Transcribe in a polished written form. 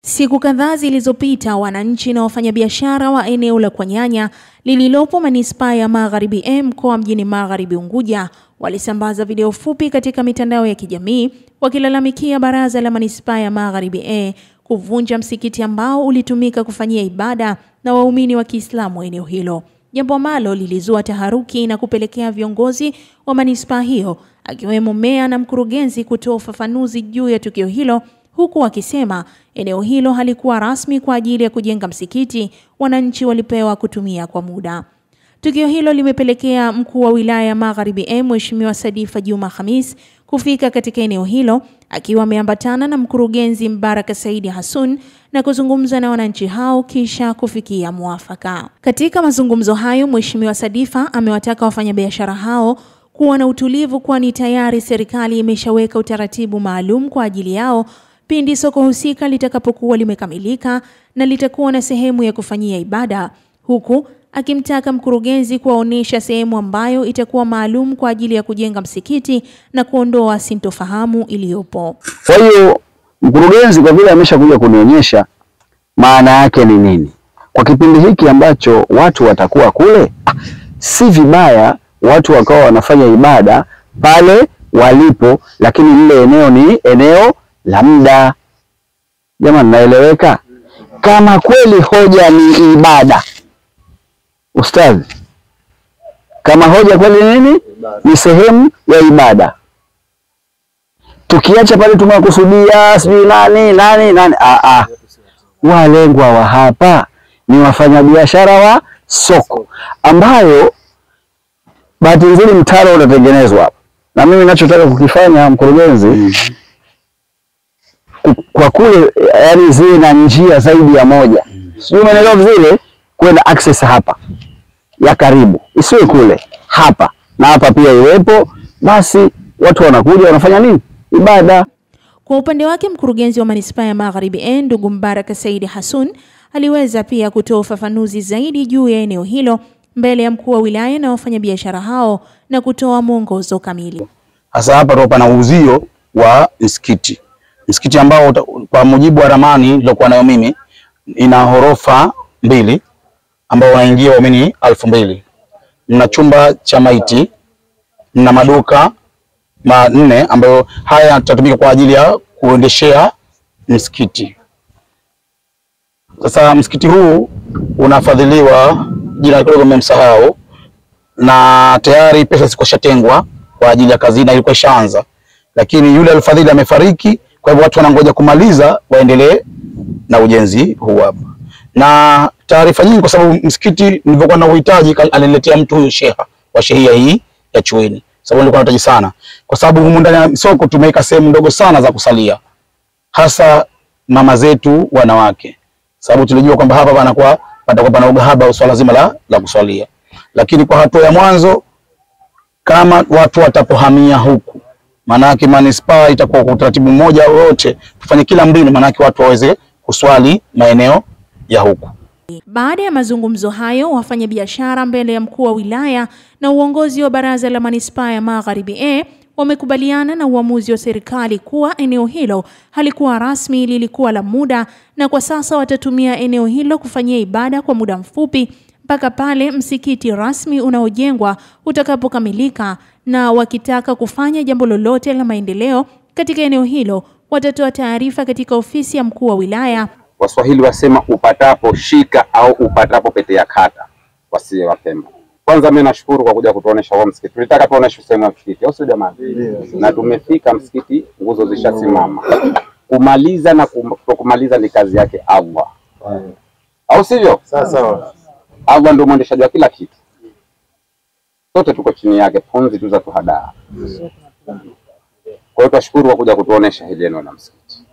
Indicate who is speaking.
Speaker 1: Siku kadhaa zilizopita, wananchi na wafanyabiashara wa eneo la Kwanyanya lililopo manispaa ya Magharibi mkoa mjini Magharibi Unguja walisambaza video fupi katika mitandao ya kijamii wakilalamikia baraza la manispaa ya Magharibi kuvunja msikiti ambao ulitumika kufanyia ibada na waumini wa Kiislamu eneo hilo. Jambo ambalo lilizua taharuki na kupelekea viongozi wa manispaa hiyo akiwemo meya na mkurugenzi kutoa ufafanuzi juu ya tukio hilo, huku wakisema eneo hilo halikuwa rasmi kwa ajili ya kujenga msikiti, wananchi walipewa kutumia kwa muda. Tukio hilo limepelekea mkuu wa wilaya ya Magharibi Mheshimiwa Sadifa Juma Khamis kufika katika eneo hilo akiwa ameambatana na mkurugenzi Mbaraka Saidi Hassun na kuzungumza na wananchi hao kisha kufikia muafaka. Katika mazungumzo hayo, Mheshimiwa Sadifa amewataka wafanyabiashara hao kuwa na utulivu, kwani tayari serikali imeshaweka utaratibu maalum kwa ajili yao pindi soko husika litakapokuwa limekamilika na litakuwa na sehemu ya kufanyia ibada, huku akimtaka mkurugenzi kuwaonesha sehemu ambayo itakuwa maalum kwa ajili ya kujenga msikiti na kuondoa sintofahamu iliyopo.
Speaker 2: Kwa hiyo mkurugenzi kwa vile ameshakuja kunionyesha maana yake ni nini kwa kipindi hiki ambacho watu watakuwa kule, si vibaya watu wakawa wanafanya ibada pale walipo, lakini lile eneo ni eneo la muda. Jamani, naeleweka? Kama kweli hoja ni ibada, ustadhi, kama hoja kweli nini ni sehemu ya ibada, tukiacha pale tunakusudia sijui nani walengwa wa hapa ni wafanyabiashara wa soko, ambayo bahati nzuri mtaro unatengenezwa hapa. Na mimi ninachotaka kukifanya mkurugenzi, kwa kule yani ziwe na njia zaidi ya moja. Sio umeelewa vizuri, kwenda access hapa ya karibu, isiwe kule, hapa na hapa pia iwepo, basi watu wanakuja wanafanya nini? Ibada.
Speaker 1: Kwa upande wake, mkurugenzi wa manispaa ya Magharibi ndugu Mbaraka Saidi Hassun aliweza pia kutoa ufafanuzi zaidi juu ya eneo hilo mbele ya mkuu wa wilaya na wafanyabiashara hao na kutoa mwongozo kamili.
Speaker 3: Hasa hapa ndo pana uzio wa msikiti. Msikiti ambao kwa mujibu wa ramani nilikuwa nayo mimi ina ghorofa 2 ambao wanaingia waumini 2000. Mna chumba cha maiti, mna maduka 4 ambayo haya yatatumika kwa ajili ya kuendeshea msikiti. Sasa msikiti huu unafadhiliwa, jina kidogo nimemsahau, na tayari pesa zikoshatengwa kwa ajili ya kazi na ilikuwa ishaanza, lakini yule alfadhili amefariki. Kwa hivyo watu wanangoja kumaliza waendelee na ujenzi huu hapa. Na taarifa nyingi, kwa sababu msikiti nilivyokuwa na uhitaji aliniletea mtu huyu sheha wa shehia hii ya Chueni, sababu nilikuwa nahitaji sana, kwa sababu humu ndani ya soko tumeweka sehemu ndogo sana za kusalia, hasa mama zetu wanawake, sababu tulijua kwamba hapa panakuwa pana uhaba wa swala zima la kuswalia. Lakini kwa hatua ya mwanzo, kama watu watapohamia huku, maana yake manispaa itakuwa kwa utaratibu mmoja wote, tufanye kila mbinu maana yake watu waweze kuswali maeneo ya huku.
Speaker 1: Baada ya mazungumzo hayo, wafanyabiashara mbele ya mkuu wa wilaya na uongozi wa baraza la manispaa ya Magharibi wamekubaliana na uamuzi wa serikali kuwa eneo hilo halikuwa rasmi, lilikuwa la muda, na kwa sasa watatumia eneo hilo kufanyia ibada kwa muda mfupi mpaka pale msikiti rasmi unaojengwa utakapokamilika, na wakitaka kufanya jambo lolote la maendeleo katika eneo hilo watatoa taarifa katika ofisi ya mkuu wa wilaya.
Speaker 4: Waswahili wasema upatapo shika au upatapo pete ya kata, wasiye wa Pemba. Kwanza mimi nashukuru kwa kuja kutuonesha huo msikiti. Tulitaka tuoneshe sehemu ya msikiti, au sio jamani? Na tumefika msikiti, nguzo zishasimama. Kumaliza na kumaliza ni kazi yake Allah. Au sivyo? Sawa. Allah ndio mwendeshaji wa kila kitu. Sote tuko chini yake, punzi tu za tuhadaa. Kwa hiyo tunashukuru kwa kuja kutuonesha hili eneo la msikiti.